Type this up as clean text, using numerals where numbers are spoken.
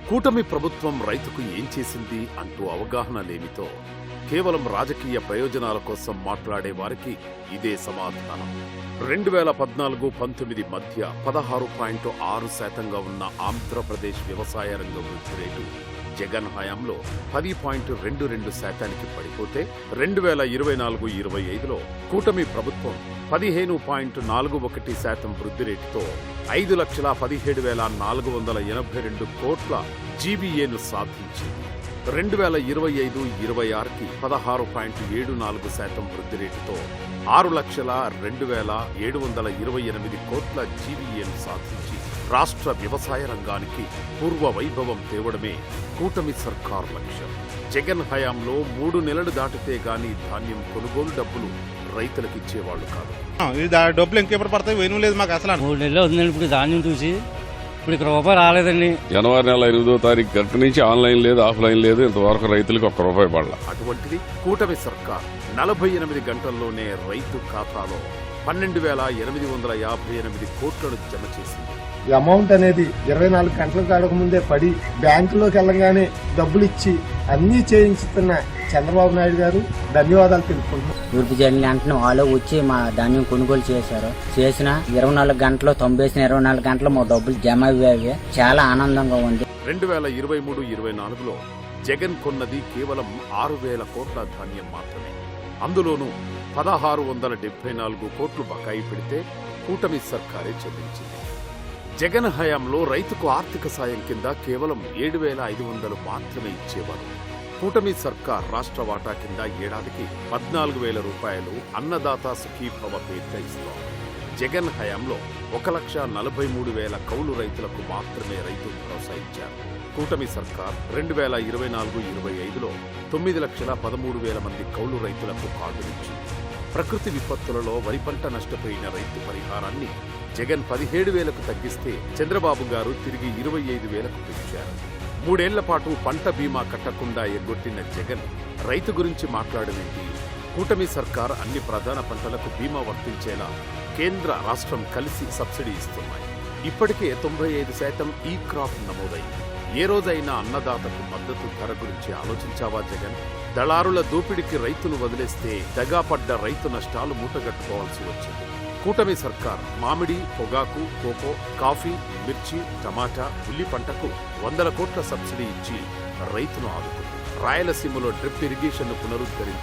కూటమి ప్రభుత్వం రైతుకు ఏం చేసింది అంటూ అవగాహన లేమితో కేవలం రాజకీయ ప్రయోజనాల కోసం మాట్లాడే వారికి ఇదే సమాధానం. 2014-19 మధ్య 16.6% ఉన్న ఆంధ్రప్రదేశ్ వ్యవసాయ రంగ వృద్ధి రేటు జగన్ హయాంలో 10.22% పడిపోతే 2024-25లో కూటమి ప్రభుత్వం 15.41% వృద్ధి రేటుతో 5,17,482 కోట్ల జీబీఏను సాధించింది. 2025-26కి 16.74% వృద్ధి రేటుతో 6,02,728 కోట్ల జీబీఏను సాధించి రాష్ట్ర వ్యవసాయ రంగానికి పూర్వ వైభవం తేవడమే కూటమి సర్కార్ లక్ష్యం. జగన్ హయాంలో 3 నెలలు దాటితే గాని ధాన్యం కొనుగోలు డబ్బులు రైతులకిచ్చేవాళ్లు కాదు. డబ్బులు ఇంకెప్పుడు పడతాయి వేయడం లేదు మాకు అసలు. 3 నెలలు అవుతుందండి ఇప్పుడు ధాన్యం చూసి. ఇప్పుడు రూపాయి రాలేదండి. జనవరి నెల 8వ తారీఖు గంట నుంచి ఆన్లైన్ లేదు, ఆఫ్లైన్ లేదు, ఇంతవరకు రైతులకు ₹1 పడలా. అటువంటిది కూటమి సర్కార్ 48 గంటల్లోనే రైతు ఖాతాలో 12,858 కోట్లను జమ చేసింది. ఈ అమౌంట్ అనేది 24 గంటల కాడక ముందే పడి బ్యాంకులోకి వెళ్ళగానే డబ్బులు ఇచ్చి అన్నీ చేయించుతున్న చంద్రబాబు నాయుడు గారు ధన్యవాదాలు తెలుపుకుంటున్నాం. తూర్పు జరిగిన వెంటనే వాళ్ళు వచ్చి మా ధాన్యం కొనుగోలు చేశారు. చేసిన 24 గంటలు 24 గంటలు మా డబ్బులు జమ అయ్యేవి. చాలా ఆనందంగా ఉంది. 2023-24లో జగన్ కొన్నది కేవలం 6,000 కోట్ల ధాన్యం మాత్రమే. అందులోనూ 1,674 కోట్లు బకాయి పెడితే కూటమి సర్కారే చెల్లించింది. జగన్ హయాంలో రైతుకు ఆర్థిక సాయం కింద కేవలం 7,500 మాత్రమే ఇచ్చేవారు. కూటమి సర్కార్ రాష్ట్ర వాటా కింద ఏడాదికి 14,000 రూపాయలు అన్నదాత సుఖీభవ పేరుగా ఇస్తారు. జగన్ హయాంలో 1,43,000 కౌలు రైతులకు మాత్రమే రైతు భరోసా ఇచ్చారు. కూటమి సర్కార్ 2024-25లో 9,13,000 మంది కౌలు రైతులకు కార్డులిచ్చింది. ప్రకృతి విపత్తులలో వరి పంట నష్టపోయిన రైతు పరిహారాన్ని జగన్ 17,000కు తగ్గిస్తే చంద్రబాబు గారు తిరిగి 25,000కు పెంచారు. 3 ఏళ్ల పాటు పంట బీమా కట్టకుండా ఎగ్గొట్టిన జగన్ రైతు గురించి మాట్లాడమేంటి? కూటమి సర్కార్ అన్ని ప్రధాన పంటలకు బీమా వర్తించేలా కేంద్ర రాష్ట్రం కలిసి సబ్సిడీ ఇస్తున్నాయి. ఇప్పటికే 95% ఈ క్రాప్ నమోదైంది. ఏ రోజైనా అన్నదాతకు మద్దతు ధర గురించి ఆలోచించావా జగన్? దళారుల దోపిడికి రైతును వదిలేస్తే దగాపడ్డ రైతు నష్టాలు మూటగట్టుకోవాల్సి వచ్చింది. కూటమి సర్కార్ మామిడి, పొగాకు, కోకో, కాఫీ, మిర్చి, టమాటా, ఉల్లి పంటకు 100 కోట్ల సబ్సిడీ ఇచ్చి రైతును ఆదుకుంది. రాయలసీమలో డ్రిప్ ఇరిగేషన్ ను పునరుద్ధరించి